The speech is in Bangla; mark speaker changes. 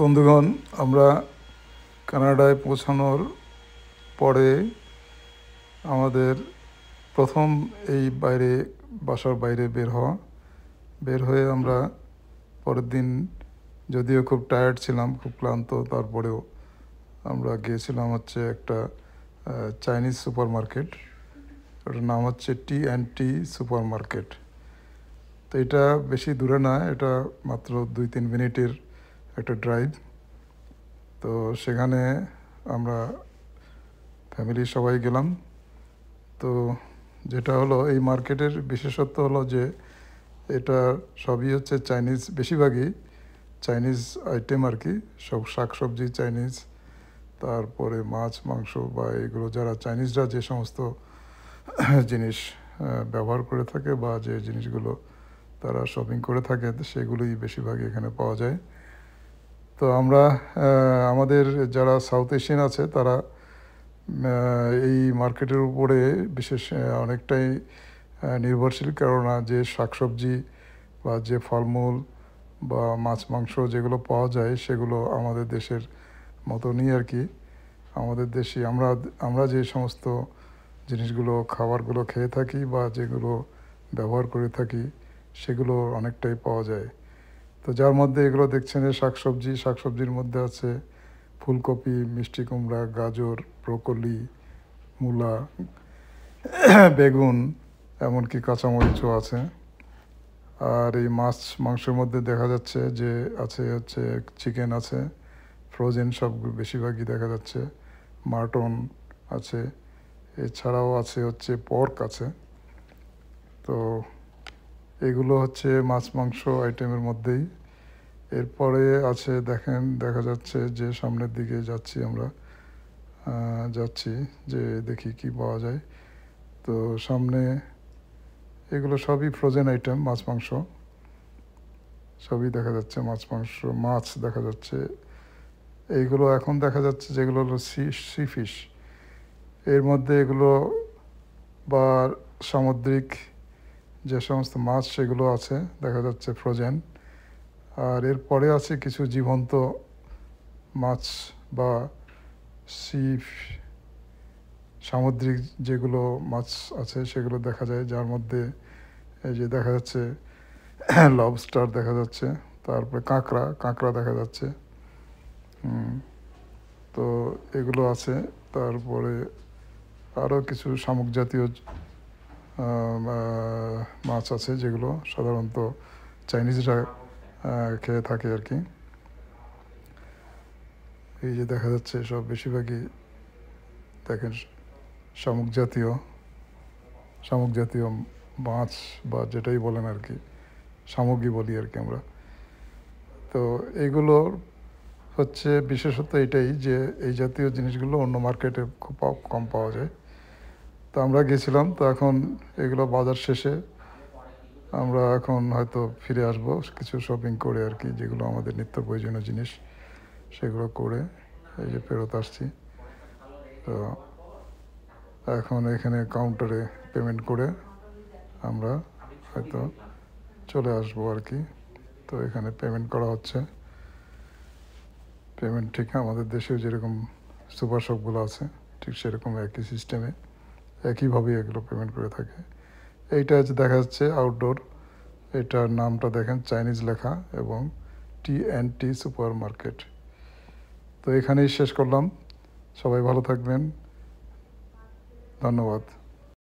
Speaker 1: বন্ধুগণ, আমরা কানাডায় পৌঁছানোর পরে আমাদের প্রথম এই বাসার বাইরে বের হয়ে আমরা পরের দিন, যদিও খুব টায়ার্ড ছিলাম, খুব ক্লান্ত, তারপরেও আমরা গিয়েছিলাম হচ্ছে একটা চাইনিজ সুপার মার্কেট। ওটার নাম হচ্ছে T&T সুপার মার্কেট। তো এটা বেশি দূরে না, এটা মাত্র 2-3 মিনিটের একটা ড্রাইভ। তো সেখানে আমরা ফ্যামিলি সবাই গেলাম। তো যেটা হলো, এই মার্কেটের বিশেষত্ব হলো যে এটা সবই হচ্ছে চাইনিজ, বেশিরভাগই চাইনিজ আইটেম আর কি। সব শাকসবজি চাইনিজ, তারপরে মাছ মাংস বা এগুলো যারা চাইনিজরা যে সমস্ত জিনিস ব্যবহার করে থাকে বা যে জিনিসগুলো তারা শপিং করে থাকে, সেগুলোই বেশিরভাগই এখানে পাওয়া যায়। তো আমরা আমাদের যারা সাউথ এশিয়ান আছে তারা এই মার্কেটের উপরে বিশেষ অনেকটাই নির্ভরশীল, কেননা যে শাকসবজি বা যে ফলমূল বা মাছ মাংস যেগুলো পাওয়া যায় সেগুলো আমাদের দেশের মতনই আর কি। আমাদের দেশে আমরা যে সমস্ত জিনিসগুলো খাবারগুলো খেয়ে থাকি বা যেগুলো ব্যবহার করে থাকি সেগুলো অনেকটাই পাওয়া যায়। তো যার মধ্যে এগুলো দেখছেন যে শাকসবজির মধ্যে আছে ফুলকপি, মিষ্টি কুমড়া, গাজর, ব্রোকলি, মূলা, বেগুন, এমনকি কাঁচামরিচও আছে। আর এই মাছ মাংসের মধ্যে দেখা যাচ্ছে যে আছে হচ্ছে চিকেন আছে, ফ্রোজেন সব বেশিরভাগই দেখা যাচ্ছে, মাটন আছে, এছাড়াও আছে হচ্ছে পর্ক আছে। তো এগুলো হচ্ছে মাছ মাংস আইটেমের মধ্যেই। এরপরে আছে দেখা যাচ্ছে যে সামনের দিকে আমরা যাচ্ছি যে দেখি কি পাওয়া যায়। তো সামনে এগুলো সবই ফ্রোজেন আইটেম, মাছ মাংস সবই দেখা যাচ্ছে, মাছ দেখা যাচ্ছে। এইগুলো এখন দেখা যাচ্ছে যেগুলো হলো সি ফিশ, এর মধ্যে এগুলো বা সামুদ্রিক যে সমস্ত মাছ সেগুলো আছে দেখা যাচ্ছে ফ্রোজেন। আর এরপরে আছে কিছু জীবন্ত মাছ বা সি সামুদ্রিক যেগুলো মাছ আছে সেগুলো দেখা যায়, যার মধ্যে এই যে দেখা যাচ্ছে লবস্টার দেখা যাচ্ছে, তারপরে কাঁকড়া দেখা যাচ্ছে। তো এগুলো আছে। তারপরে আরও কিছু শামুক জাতীয় মাছ আছে যেগুলো সাধারণত চাইনিজরা খেয়ে থাকে আর কি। এই যে দেখা যাচ্ছে সব বেশিরভাগই দেখেন শামুক জাতীয় মাছ বা যেটাই বলেন আর কি, শামুকই বলি আর কি আমরা। তো এগুলোর হচ্ছে বিশেষত এটাই যে এই জাতীয় জিনিসগুলো অন্য মার্কেটে খুব কম পাওয়া যায়। তো আমরা গেছিলাম, তো এখন এগুলো বাজার শেষে আমরা এখন হয়তো ফিরে আসব কিছু শপিং করে আর কি, যেগুলো আমাদের নিত্য প্রয়োজনীয় জিনিস সেগুলো করে এই যে ফেরত আসছি। তো এখন এখানে কাউন্টারে পেমেন্ট করে আমরা হয়তো চলে আসবো আর কি। তো এখানে পেমেন্ট করা হচ্ছে, পেমেন্ট ঠিক আমাদের দেশেও যেরকম সুপার শপগুলো আছে ঠিক সেরকম একই সিস্টেমে একইভাবে এগুলো পেমেন্ট করে থাকে। এইটা হচ্ছে দেখা যাচ্ছে আউটডোর, এটার নামটা দেখেন চাইনিজ লেখা এবং T&T সুপার মার্কেট। তো এখানেই শেষ করলাম। সবাই ভালো থাকবেন, ধন্যবাদ।